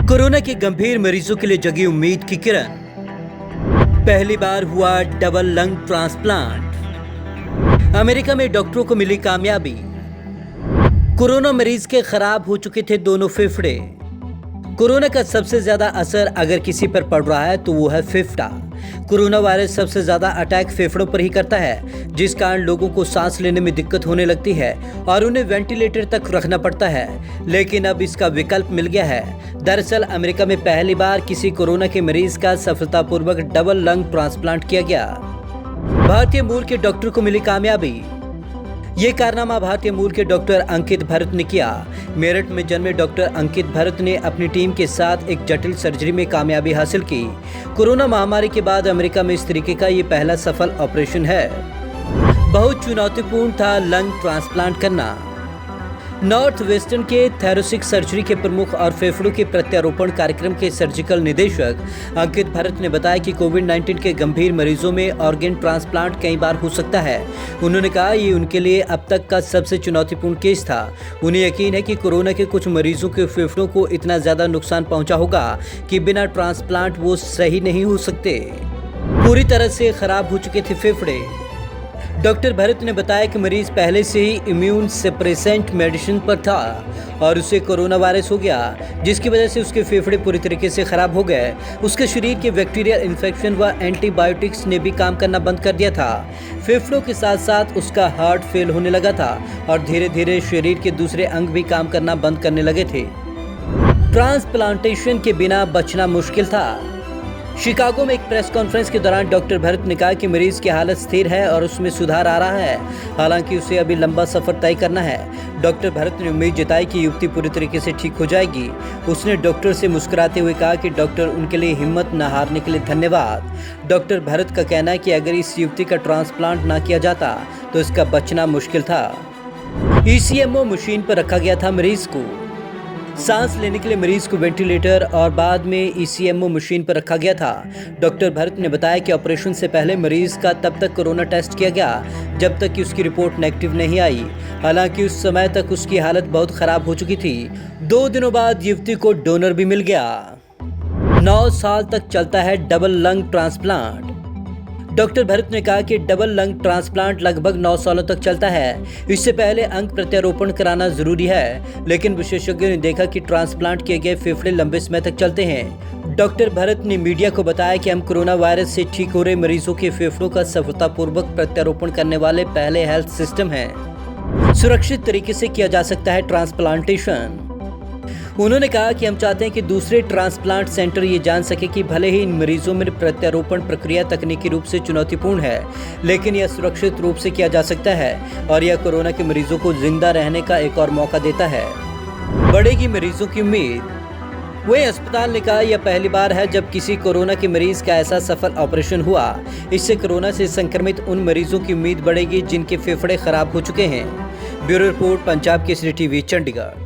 Corona के गंभीर मरीजों के लिए जगी उम्मीद की किरण। पहली बार हुआ डबल लंग ट्रांसप्लांट। अमेरिका में डॉक्टरों को मिली कामयाबी। कोरोना मरीज के खराब हो चुके थे दोनों फेफड़े। कोरोना का सबसे ज्यादा असर अगर किसी पर पड़ रहा है तो वो है फेफड़ा। कोरोना वायरस सबसे ज्यादा अटैक फेफड़ों पर ही करता है, जिस कारण लोगों को सांस लेने में दिक्कत होने लगती है और उन्हें वेंटिलेटर तक रखना पड़ता है। लेकिन अब इसका विकल्प मिल गया है। दरअसल अमेरिका में पहली बार किसी कोरोना के मरीज का सफलतापूर्वक डबल लंग ट्रांसप्लांट किया गया। भारतीय मूल के डॉक्टर को मिली कामयाबी। ये कारनामा भारतीय मूल के डॉक्टर अंकित भरत ने किया। मेरठ में जन्मे डॉक्टर अंकित भरत ने अपनी टीम के साथ एक जटिल सर्जरी में कामयाबी हासिल की। कोरोना महामारी के बाद अमेरिका में इस तरीके का ये पहला सफल ऑपरेशन है। बहुत चुनौतीपूर्ण था लंग ट्रांसप्लांट करना। नॉर्थ वेस्टर्न के थोरेसिक सर्जरी के प्रमुख और फेफड़ों के प्रत्यारोपण कार्यक्रम के सर्जिकल निदेशक अंकित भरत ने बताया कि कोविड-19 के गंभीर मरीजों में ऑर्गन ट्रांसप्लांट कई बार हो सकता है। उन्होंने कहा ये उनके लिए अब तक का सबसे चुनौतीपूर्ण केस था। उन्हें यकीन है कि कोरोना के कुछ मरीजों के फेफड़ों को इतना ज्यादा नुकसान पहुंचा होगा कि बिना ट्रांसप्लांट वो सही नहीं हो सकते। पूरी तरह से खराब हो चुके थे फेफड़े। डॉक्टर भरत ने बताया कि मरीज पहले से ही इम्यून सप्रेसेंट मेडिसिन पर था और उसे कोरोना वायरस हो गया, जिसकी वजह से उसके फेफड़े पूरी तरीके से खराब हो गए। उसके शरीर के बैक्टीरियल इन्फेक्शन व एंटीबायोटिक्स ने भी काम करना बंद कर दिया था। फेफड़ों के साथ साथ उसका हार्ट फेल होने लगा था और धीरे धीरे शरीर के दूसरे अंग भी काम करना बंद करने लगे थे। ट्रांसप्लांटेशन के बिना बचना मुश्किल था। शिकागो में एक प्रेस कॉन्फ्रेंस के दौरान डॉक्टर भरत ने कहा कि मरीज की हालत स्थिर है और उसमें सुधार आ रहा है, हालांकि उसे अभी लंबा सफर तय करना है। डॉक्टर भरत ने उम्मीद जताई कि युवती पूरी तरीके से ठीक हो जाएगी। उसने डॉक्टर से मुस्कुराते हुए कहा कि डॉक्टर उनके लिए हिम्मत न हारने के लिए धन्यवाद। डॉक्टर भरत का कहना है कि अगर इस युवती का ट्रांसप्लांट न किया जाता तो इसका बचना मुश्किल था। ECMO मशीन पर रखा गया था मरीज को। सांस लेने के लिए मरीज को वेंटिलेटर और बाद में ECMO मशीन पर रखा गया था। डॉक्टर भरत ने बताया कि ऑपरेशन से पहले मरीज का तब तक कोरोना टेस्ट किया गया जब तक कि उसकी रिपोर्ट नेगेटिव नहीं आई। हालांकि उस समय तक उसकी हालत बहुत खराब हो चुकी थी। 2 दिनों बाद युवती को डोनर भी मिल गया। 9 साल तक चलता है double lung transplant. Doctor Bharat ने कहा कि डबल लंग ट्रांसप्लांट लगभग 9 सालों तक चलता है। इससे पहले अंग प्रत्यारोपण कराना जरूरी है, लेकिन विशेषज्ञों ने देखा कि ट्रांसप्लांट किए गए फेफड़े लंबे समय तक चलते हैं। डॉक्टर भरत ने मीडिया को बताया कि हम कोरोना वायरस से ठीक हो रहे मरीजों के फेफड़ों का सफलतापूर्वक प्रत्यारोपण करने वाले पहले हेल्थ सिस्टम हैं। सुरक्षित तरीके से किया जा सकता है ट्रांसप्लांटेशन। उन्होंने कहा कि हम चाहते हैं कि दूसरे ट्रांसप्लांट सेंटर ये जान सके कि भले ही इन मरीजों में प्रत्यारोपण प्रक्रिया तकनीकी रूप से चुनौतीपूर्ण है, लेकिन यह सुरक्षित रूप से किया जा सकता है और यह कोरोना के मरीजों को जिंदा रहने का एक और मौका देता है। बढ़ेगी मरीजों की उम्मीद। वही अस्पताल ने कहा यह पहली बार है जब किसी कोरोना के मरीज का ऐसा सफल ऑपरेशन हुआ। इससे कोरोना से संक्रमित उन मरीजों की उम्मीद बढ़ेगी जिनके फेफड़े खराब हो चुके हैं। Bureau report, Punjab Kesari TV, Chandigarh.